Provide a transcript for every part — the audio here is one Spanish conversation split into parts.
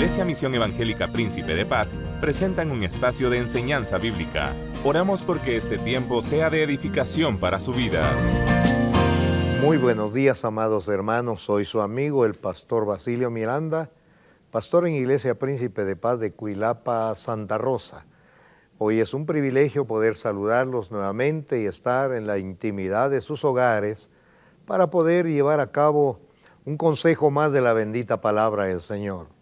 Iglesia Misión Evangélica Príncipe de Paz presentan un espacio de enseñanza bíblica. Oramos porque este tiempo sea de edificación para su vida. Muy buenos días, amados hermanos. Soy su amigo, el pastor Basilio Miranda, pastor en Iglesia Príncipe de Paz de Cuilapa, Santa Rosa. Hoy es un privilegio poder saludarlos nuevamente y estar en la intimidad de sus hogares para poder llevar a cabo un consejo más de la bendita palabra del Señor.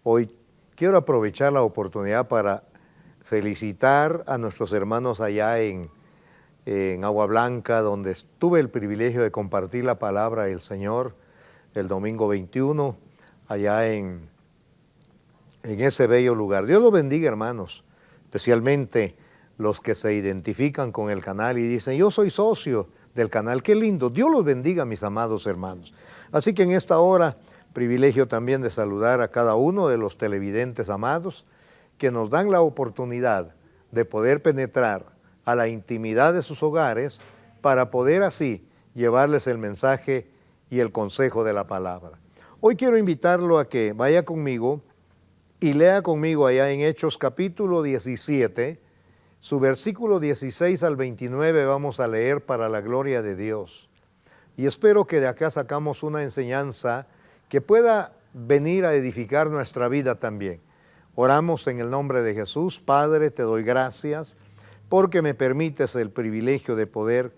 Hoy quiero aprovechar la oportunidad para felicitar a nuestros hermanos allá en Agua Blanca, donde tuve el privilegio de compartir la palabra del Señor el domingo 21, allá en ese bello lugar. Dios los bendiga, hermanos, especialmente los que se identifican con el canal y dicen, yo soy socio del canal. Qué lindo. Dios los bendiga, mis amados hermanos. Así que en esta hora, privilegio también de saludar a cada uno de los televidentes amados que nos dan la oportunidad de poder penetrar a la intimidad de sus hogares para poder así llevarles el mensaje y el consejo de la palabra. Hoy quiero invitarlo a que vaya conmigo y lea conmigo allá en Hechos capítulo 17, su versículo 16 al 29 vamos a leer para la gloria de Dios. Y espero que de acá sacamos una enseñanza que pueda venir a edificar nuestra vida también. Oramos en el nombre de Jesús. Padre, te doy gracias porque me permites el privilegio de poder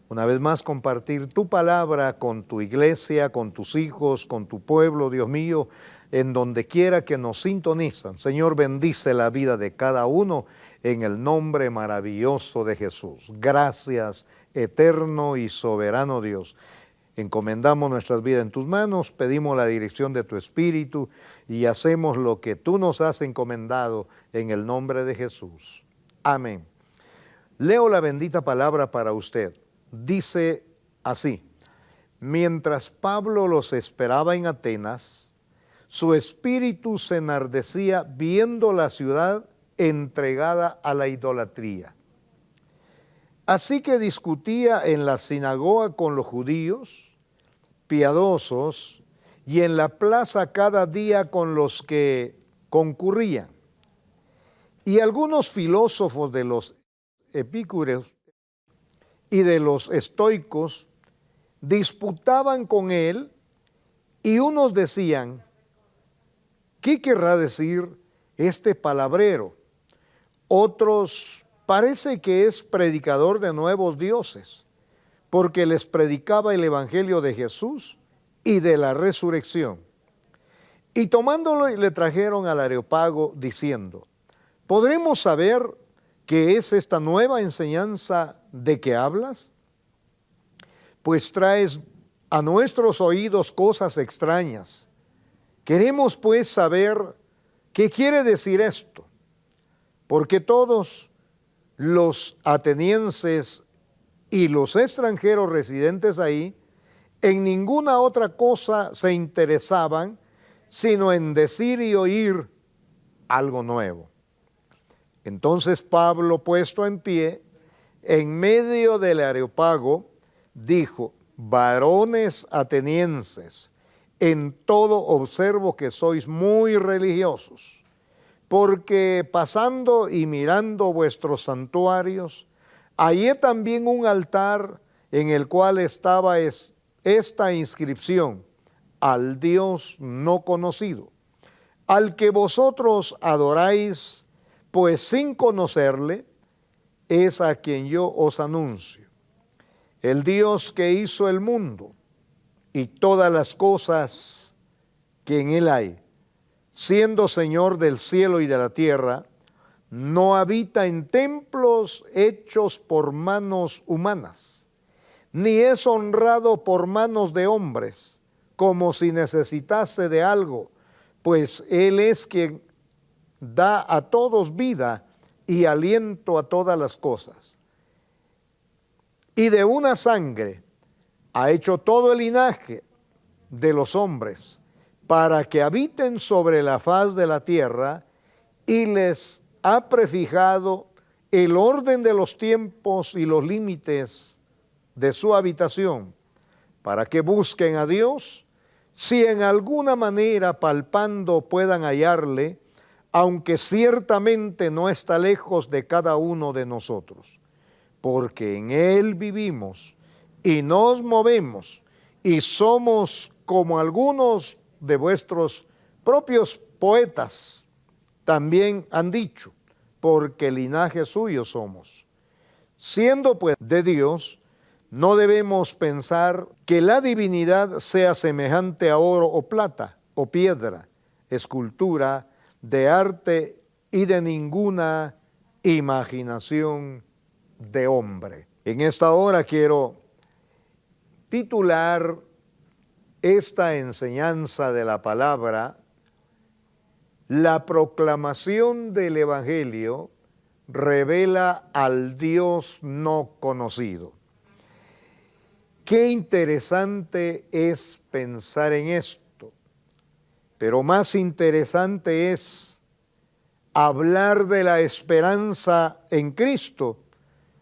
una vez más compartir tu palabra con tu iglesia, con tus hijos, con tu pueblo, Dios mío, en donde quiera que nos sintonizan. Señor, bendice la vida de cada uno en el nombre maravilloso de Jesús. Gracias, eterno y soberano Dios. Encomendamos nuestras vidas en tus manos, pedimos la dirección de tu Espíritu y hacemos lo que tú nos has encomendado en el nombre de Jesús. Amén. Leo la bendita palabra para usted. Dice así: mientras Pablo los esperaba en Atenas, su espíritu se enardecía viendo la ciudad entregada a la idolatría. Así que discutía en la sinagoga con los judíos piadosos y en la plaza cada día con los que concurrían. Y algunos filósofos de los epicúreos y de los estoicos disputaban con él, y unos decían, ¿qué querrá decir este palabrero? Otros, parece que es predicador de nuevos dioses, porque les predicaba el evangelio de Jesús y de la resurrección. Y tomándolo le trajeron al Areópago diciendo, ¿podremos saber qué es esta nueva enseñanza de que hablas? Pues traes a nuestros oídos cosas extrañas. Queremos pues saber qué quiere decir esto, porque todos los atenienses y los extranjeros residentes ahí en ninguna otra cosa se interesaban sino en decir y oír algo nuevo. Entonces Pablo, puesto en pie, en medio del Areópago, dijo, varones atenienses, en todo observo que sois muy religiosos, porque pasando y mirando vuestros santuarios, hallé también un altar en el cual estaba esta inscripción, al Dios no conocido, al que vosotros adoráis, pues sin conocerle, es a quien yo os anuncio. El Dios que hizo el mundo y todas las cosas que en él hay, siendo Señor del cielo y de la tierra, no habita en templos hechos por manos humanas, ni es honrado por manos de hombres, como si necesitase de algo, pues Él es quien da a todos vida y aliento a todas las cosas. Y de una sangre ha hecho todo el linaje de los hombres, para que habiten sobre la faz de la tierra, y les ha prefijado el orden de los tiempos y los límites de su habitación, para que busquen a Dios si en alguna manera palpando puedan hallarle, aunque ciertamente no está lejos de cada uno de nosotros, porque en Él vivimos y nos movemos y somos como algunos de vuestros propios poetas también han dicho, porque linaje suyo somos. Siendo pues de Dios, no debemos pensar que la divinidad sea semejante a oro o plata o piedra, escultura, de arte y de ninguna imaginación de hombre. En esta hora quiero titular esta enseñanza de la palabra: la proclamación del Evangelio revela al Dios no conocido. Qué interesante es pensar en esto, pero más interesante es hablar de la esperanza en Cristo.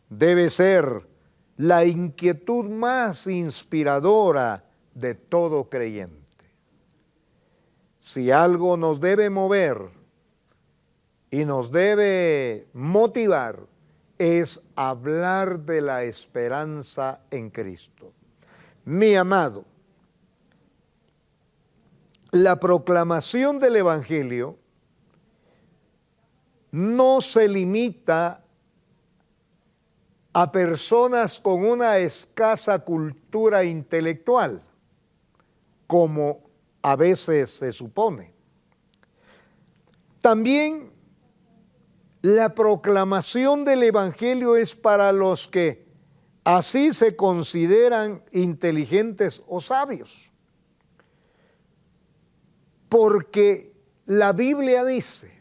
Debe ser la inquietud más inspiradora de todo creyente. Si algo nos debe mover y nos debe motivar, es hablar de la esperanza en Cristo. Mi amado, la proclamación del Evangelio no se limita a personas con una escasa cultura intelectual, como a veces se supone. También la proclamación del Evangelio es para los que así se consideran inteligentes o sabios. Porque la Biblia dice,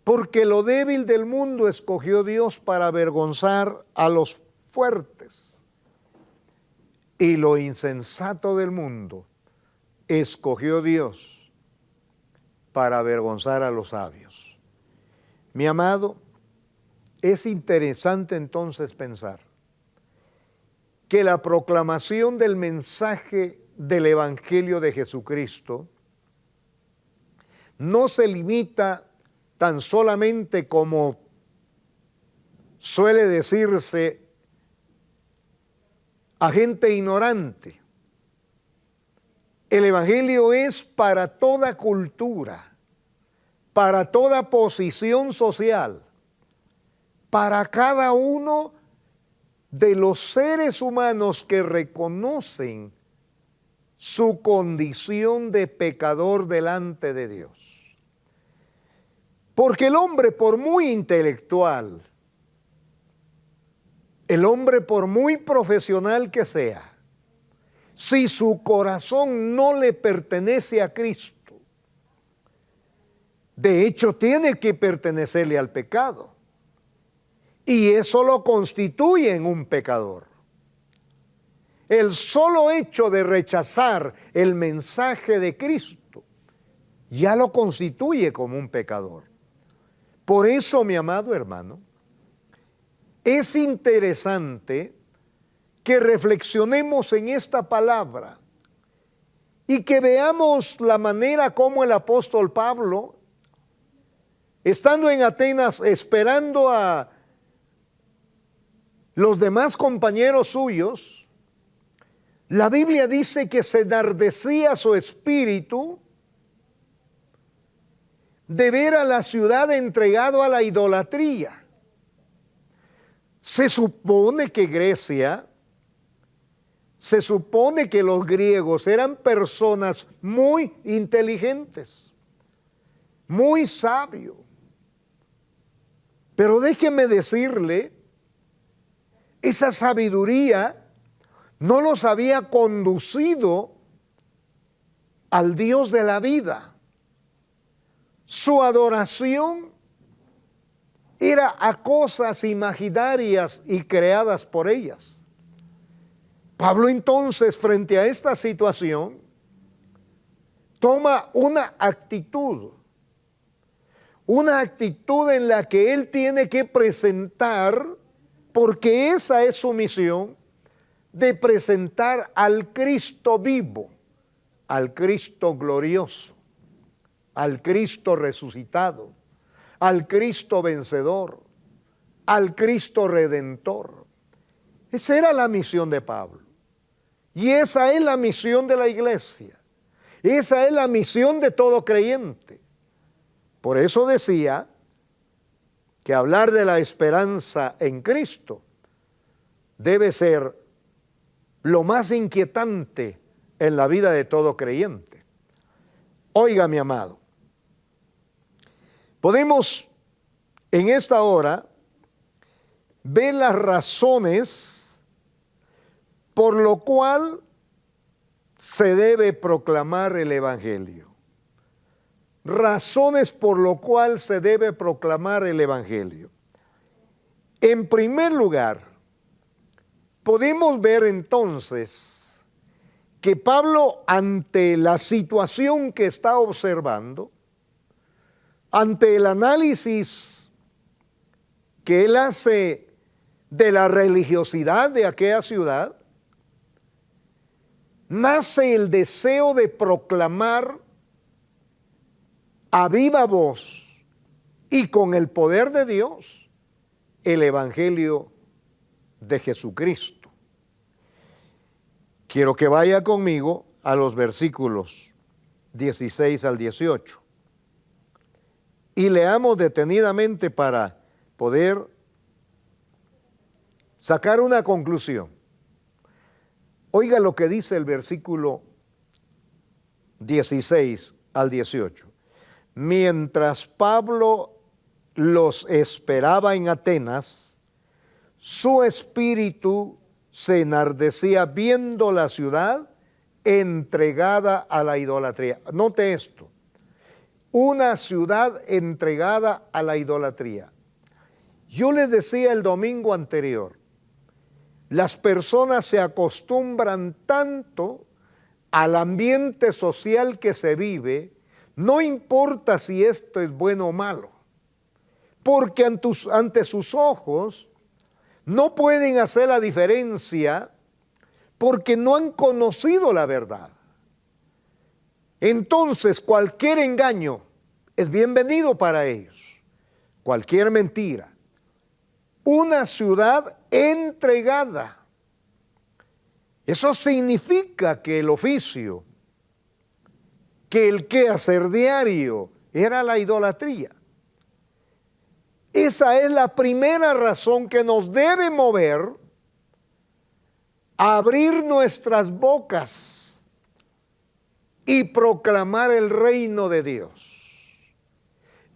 porque lo débil del mundo escogió Dios para avergonzar a los fuertes, y lo insensato del mundo escogió Dios para avergonzar a los sabios. Mi amado, es interesante entonces pensar que la proclamación del mensaje del Evangelio de Jesucristo no se limita tan solamente, como suele decirse, a gente ignorante. El Evangelio es para toda cultura, para toda posición social, para cada uno de los seres humanos que reconocen su condición de pecador delante de Dios. Porque el hombre, por muy intelectual, el hombre por muy profesional que sea, si su corazón no le pertenece a Cristo, de hecho tiene que pertenecerle al pecado, y eso lo constituye en un pecador. El solo hecho de rechazar el mensaje de Cristo ya lo constituye como un pecador. Por eso, mi amado hermano, es interesante que reflexionemos en esta palabra y que veamos la manera como el apóstol Pablo, estando en Atenas esperando a los demás compañeros suyos, la Biblia dice que se enardecía su espíritu de ver a la ciudad entregado a la idolatría. Se supone que Grecia, se supone que los griegos eran personas muy inteligentes, muy sabios. Pero déjeme decirle, esa sabiduría no los había conducido al Dios de la vida. Su adoración era a cosas imaginarias y creadas por ellas. Pablo entonces, frente a esta situación, toma una actitud en la que él tiene que presentar, porque esa es su misión, de presentar al Cristo vivo al Cristo glorioso, al Cristo resucitado, al Cristo vencedor, al Cristo redentor. Esa era la misión de Pablo. Y esa es la misión de la iglesia. Esa es la misión de todo creyente. Por eso decía que hablar de la esperanza en Cristo debe ser lo más inquietante en la vida de todo creyente. Oiga, mi amado, podemos en esta hora ver las razones por lo cual se debe proclamar el Evangelio. Razones por lo cual se debe proclamar el Evangelio. En primer lugar, podemos ver entonces que Pablo, ante la situación que está observando, ante el análisis que él hace de la religiosidad de aquella ciudad, nace el deseo de proclamar a viva voz y con el poder de Dios el Evangelio de Jesucristo. Quiero que vaya conmigo a los versículos 16 al 18 y leamos detenidamente para poder sacar una conclusión. Oiga lo que dice el versículo 16 al 18. Mientras Pablo los esperaba en Atenas, su espíritu se enardecía viendo la ciudad entregada a la idolatría. Note esto, una ciudad entregada a la idolatría. Yo les decía el domingo anterior, las personas se acostumbran tanto al ambiente social que se vive, no importa si esto es bueno o malo, porque ante sus ojos no pueden hacer la diferencia porque no han conocido la verdad. Entonces, cualquier engaño es bienvenido para ellos, cualquier mentira. Una ciudad entregada. Eso significa que el oficio, que el quehacer diario era la idolatría. Esa es la primera razón que nos debe mover a abrir nuestras bocas y proclamar el reino de Dios.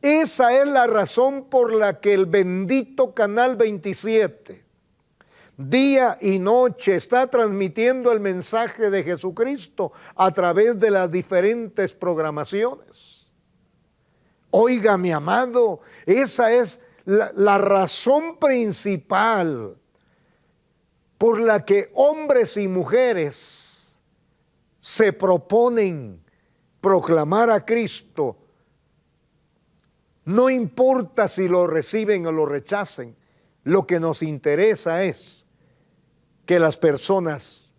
Esa es la razón por la que el bendito Canal 27, día y noche, está transmitiendo el mensaje de Jesucristo a través de las diferentes programaciones. Oiga, mi amado, esa es la razón principal por la que hombres y mujeres se proponen proclamar a Cristo. No importa si lo reciben o lo rechacen, lo que nos interesa es que las personas,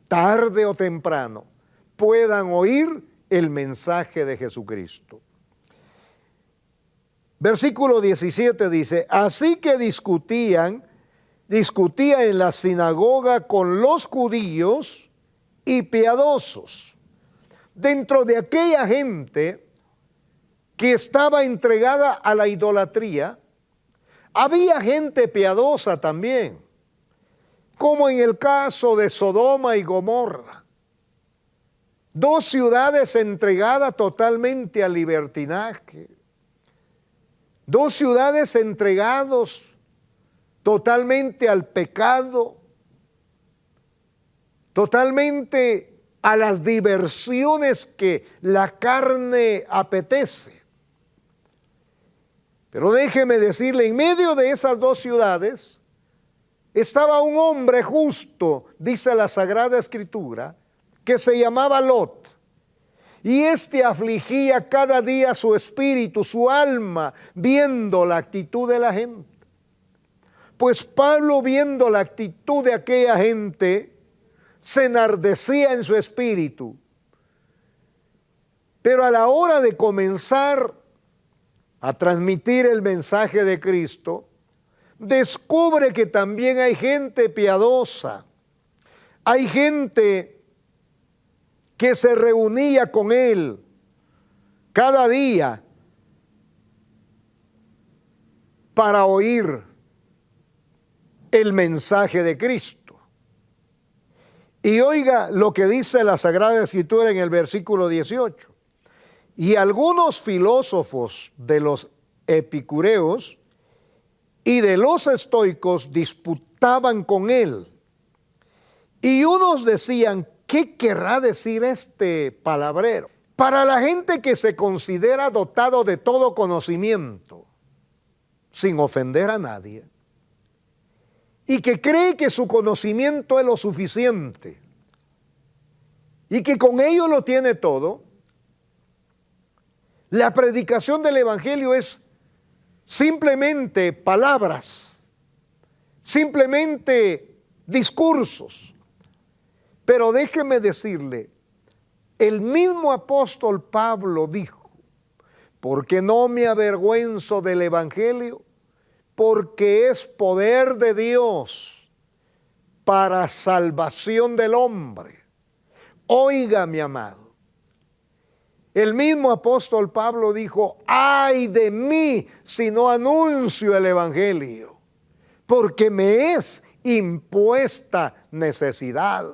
tarde o temprano, puedan oír el mensaje de Jesucristo. Versículo 17 dice, así que discutía en la sinagoga con los judíos y piadosos. Dentro de aquella gente que estaba entregada a la idolatría, había gente piadosa también, como en el caso de Sodoma y Gomorra. Dos ciudades entregadas totalmente al libertinaje. Dos ciudades entregadas totalmente al pecado, totalmente a las diversiones que la carne apetece. Pero déjeme decirle, en medio de esas dos ciudades estaba un hombre justo, dice la Sagrada Escritura, que se llamaba Lot. Y éste afligía cada día su espíritu, su alma, viendo la actitud de la gente. Pues Pablo, viendo la actitud de aquella gente, se enardecía en su espíritu Pero a la hora de comenzar a transmitir el mensaje de Cristo, descubre que también hay gente piadosa, hay gente que se reunía con él cada día para oír el mensaje de Cristo. Y oiga lo que dice la Sagrada Escritura en el versículo 18. Y algunos filósofos de los epicureos y de los estoicos disputaban con él. Y unos decían, ¿qué querrá decir este palabrero? Para la gente que se considera dotado de todo conocimiento, sin ofender a nadie, y que cree que su conocimiento es lo suficiente, y que con ello lo tiene todo, la predicación del Evangelio es simplemente palabras, simplemente discursos. Pero déjeme decirle, el mismo apóstol Pablo dijo, porque no me avergüenzo del Evangelio, porque es poder de Dios para salvación del hombre. Oiga, mi amado, el mismo apóstol Pablo dijo, ay de mí si no anuncio el Evangelio, porque me es impuesta necesidad.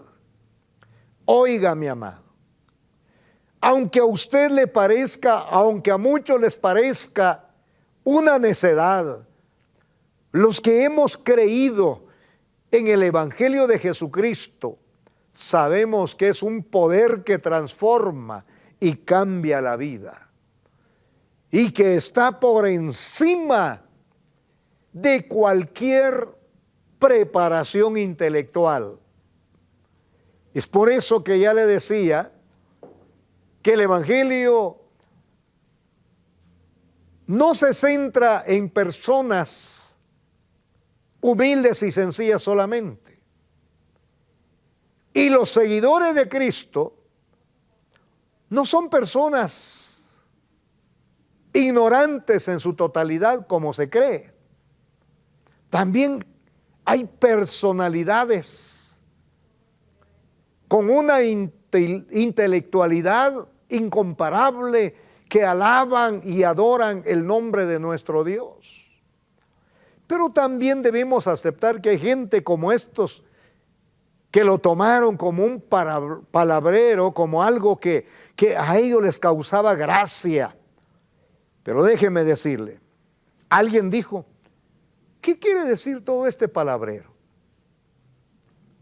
Oiga, mi amado, aunque a usted le parezca, aunque a muchos les parezca una necedad, los que hemos creído en el Evangelio de Jesucristo, sabemos que es un poder que transforma y cambia la vida, y que está por encima de cualquier preparación intelectual. Es por eso que ya le decía que el Evangelio no se centra en personas humildes y sencillas solamente. Y los seguidores de Cristo no son personas ignorantes en su totalidad como se cree. También hay personalidades con una intelectualidad incomparable que alaban y adoran el nombre de nuestro Dios. Pero también debemos aceptar que hay gente como estos que lo tomaron como un palabrero, como algo que a ellos les causaba gracia. Pero déjeme decirle, alguien dijo, ¿qué quiere decir todo este palabrero?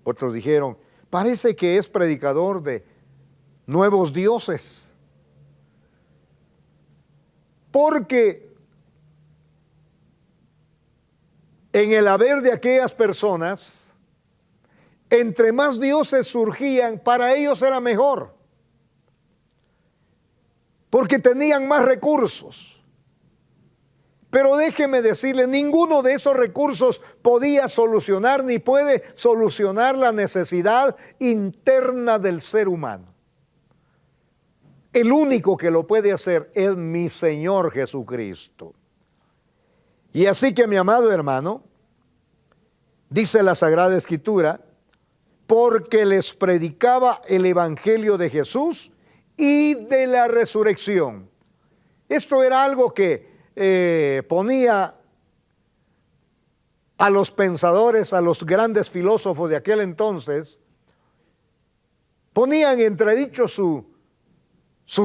Otros dijeron, parece que es predicador de nuevos dioses. Porque en el haber de aquellas personas, entre más dioses surgían, para ellos era mejor. Porque tenían más recursos. Pero déjeme decirle, ninguno de esos recursos podía solucionar ni puede solucionar la necesidad interna del ser humano. El único que lo puede hacer es mi Señor Jesucristo. Y así que, mi amado hermano, dice la Sagrada Escritura, porque les predicaba el Evangelio de Jesús y de la resurrección. Esto era algo que ponía a los pensadores, a los grandes filósofos de aquel entonces, ponían en entredicho su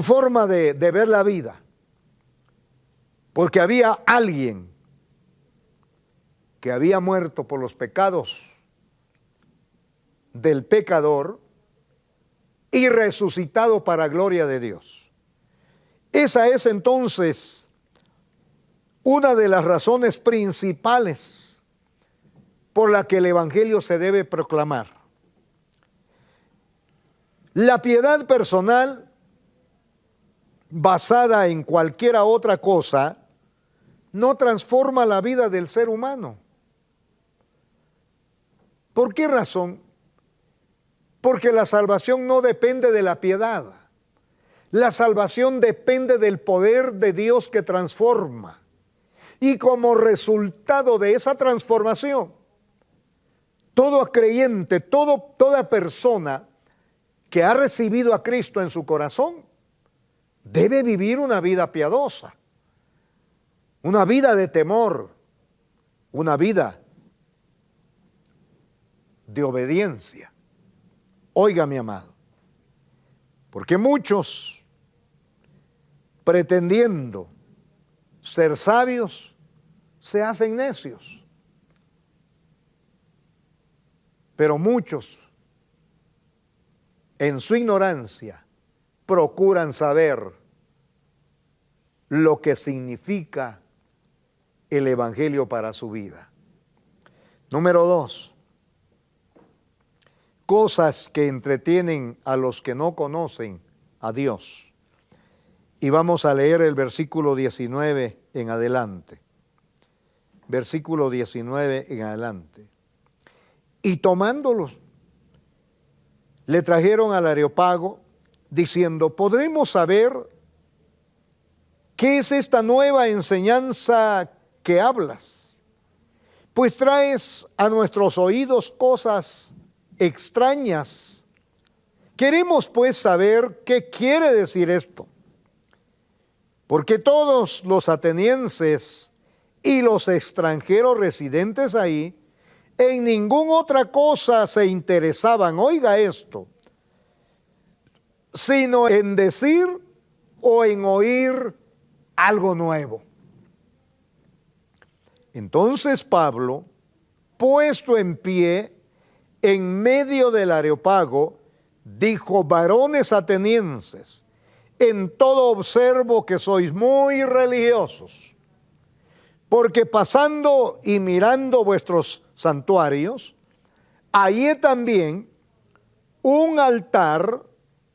forma de ver la vida. Porque había alguien que había muerto por los pecados del pecador y resucitado para gloria de Dios. Esa es entonces una de las razones principales por la que el Evangelio se debe proclamar. La piedad personal, basada en cualquiera otra cosa, no transforma la vida del ser humano. ¿Por qué razón? Porque la salvación no depende de la piedad. La salvación depende del poder de Dios que transforma. Y como resultado de esa transformación, todo creyente, toda persona que ha recibido a Cristo en su corazón, debe vivir una vida piadosa, una vida de temor, una vida de obediencia. Oiga, mi amado, porque muchos, pretendiendo ser sabios, se hacen necios. Pero muchos, en su ignorancia, procuran saber lo que significa el Evangelio para su vida. Número 2, cosas que entretienen a los que no conocen a Dios. Y vamos a leer el versículo 19 en adelante. Versículo 19 en adelante. Y tomándolos, le trajeron al Areópago, diciendo: ¿podremos saber qué es esta nueva enseñanza que hablas? Pues traes a nuestros oídos cosas extrañas. Queremos pues saber qué quiere decir esto. Porque todos los atenienses y los extranjeros residentes ahí en ninguna otra cosa se interesaban, oiga esto, sino en decir o en oír algo nuevo. Entonces Pablo, puesto en pie en medio del Areópago, dijo: varones atenienses, en todo observo que sois muy religiosos, porque pasando y mirando vuestros santuarios, hallé también un altar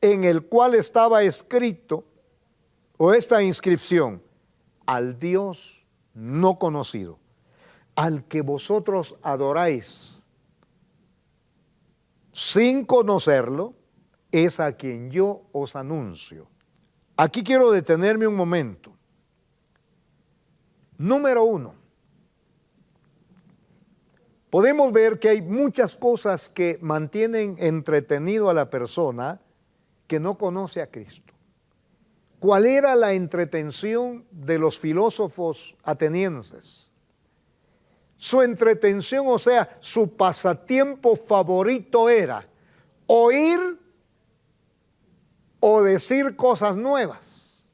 en el cual estaba escrito, o esta inscripción: al Dios no conocido, al que vosotros adoráis sin conocerlo, es a quien yo os anuncio. Aquí quiero detenerme un momento. Número 1. Podemos ver que hay muchas cosas que mantienen entretenido a la persona que no conoce a Cristo. ¿Cuál era la entretención de los filósofos atenienses? Su entretención, o sea, su pasatiempo favorito era oír o decir cosas nuevas.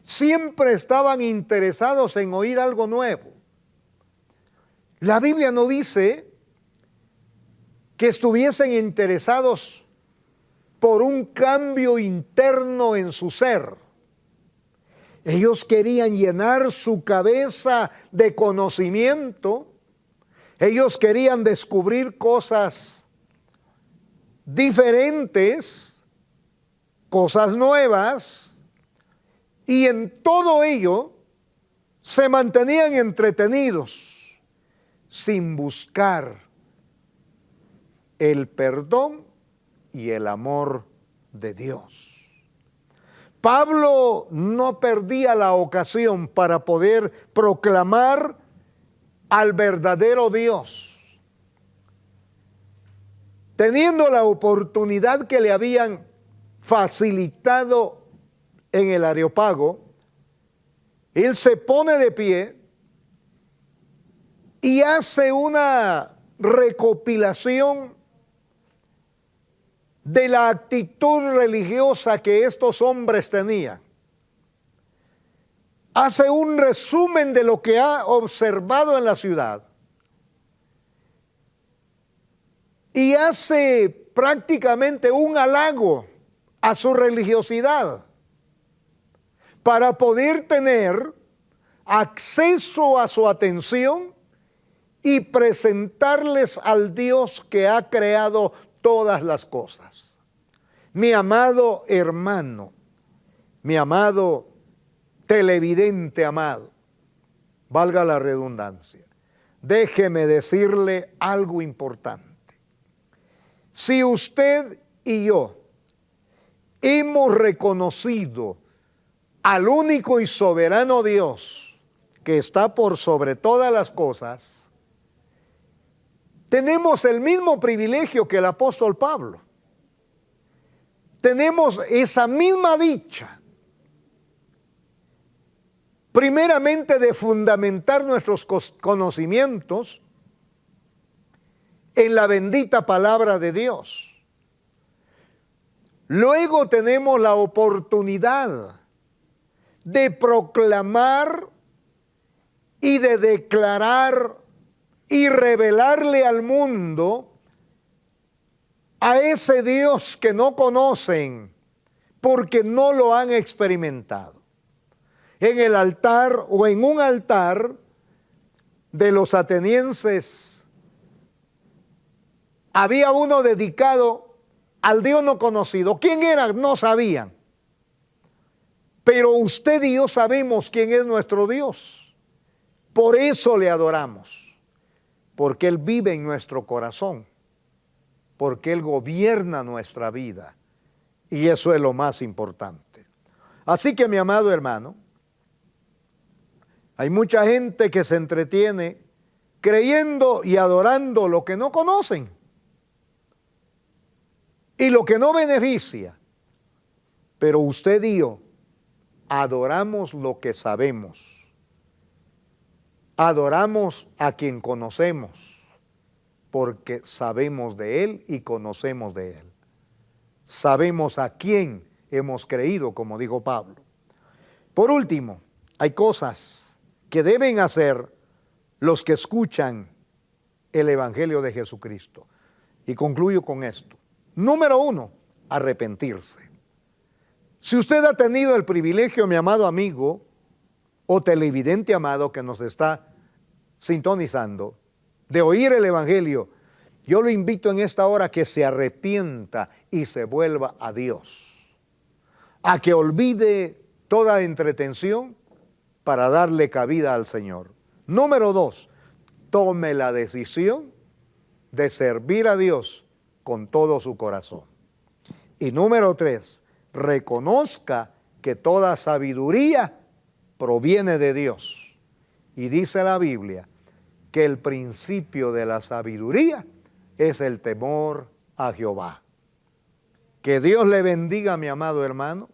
Siempre estaban interesados en oír algo nuevo. La Biblia no dice que estuviesen interesados por un cambio interno en su ser. Ellos querían llenar su cabeza de conocimiento. Ellos querían descubrir cosas diferentes, cosas nuevas, y en todo ello se mantenían entretenidos sin buscar el perdón y el amor de Dios. Pablo no perdía la ocasión para poder proclamar al verdadero Dios. Teniendo la oportunidad que le habían facilitado en el Areópago, él se pone de pie y hace una recopilación de la actitud religiosa que estos hombres tenían. Hace un resumen de lo que ha observado en la ciudad y hace prácticamente un halago a su religiosidad para poder tener acceso a su atención y presentarles al Dios que ha creado todas las cosas. Mi amado hermano, mi amado televidente amado, valga la redundancia, déjeme decirle algo importante. Si usted y yo hemos reconocido al único y soberano Dios que está por sobre todas las cosas, tenemos el mismo privilegio que el apóstol Pablo. Tenemos esa misma dicha, primeramente de fundamentar nuestros conocimientos en la bendita palabra de Dios. Luego tenemos la oportunidad de proclamar y de declarar y revelarle al mundo a ese Dios que no conocen porque no lo han experimentado. En el altar o en un altar de los atenienses había uno dedicado al Dios no conocido. ¿Quién era? No sabían. Pero usted y yo sabemos quién es nuestro Dios. Por eso le adoramos. Porque Él vive en nuestro corazón. Porque Él gobierna nuestra vida. Y eso es lo más importante. Así que, mi amado hermano, hay mucha gente que se entretiene creyendo y adorando lo que no conocen y lo que no beneficia. Pero usted y yo adoramos lo que sabemos. Adoramos a quien conocemos, porque sabemos de Él y conocemos de Él. Sabemos a quién hemos creído, como dijo Pablo. Por último, hay cosas que deben hacer los que escuchan el Evangelio de Jesucristo. Y concluyo con esto. Número 1, arrepentirse. Si usted ha tenido el privilegio, mi amado amigo o televidente amado que nos está sintonizando, de oír el Evangelio, yo lo invito en esta hora a que se arrepienta y se vuelva a Dios, a que olvide toda entretención para darle cabida al Señor. Número 2, tome la decisión de servir a Dios con todo su corazón. Y número 3, reconozca que toda sabiduría proviene de Dios. Y dice la Biblia que el principio de la sabiduría es el temor a Jehová. Que Dios le bendiga, mi amado hermano,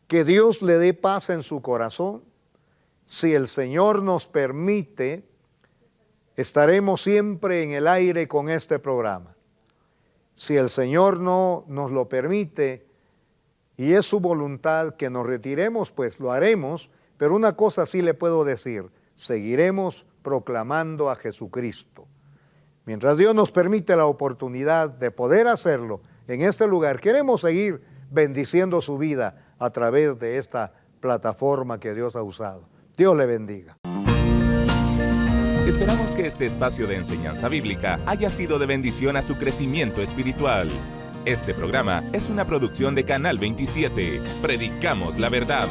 que Dios le dé paz en su corazón. Si el Señor nos permite, estaremos siempre en el aire con este programa. Si el Señor no nos lo permite y es su voluntad que nos retiremos, pues lo haremos, pero una cosa sí le puedo decir, seguiremos proclamando a Jesucristo. Mientras Dios nos permite la oportunidad de poder hacerlo en este lugar, queremos seguir bendiciendo su vida a través de esta plataforma que Dios ha usado. Dios le bendiga. Esperamos que este espacio de enseñanza bíblica haya sido de bendición a su crecimiento espiritual. Este programa es una producción de Canal 27. Predicamos la verdad.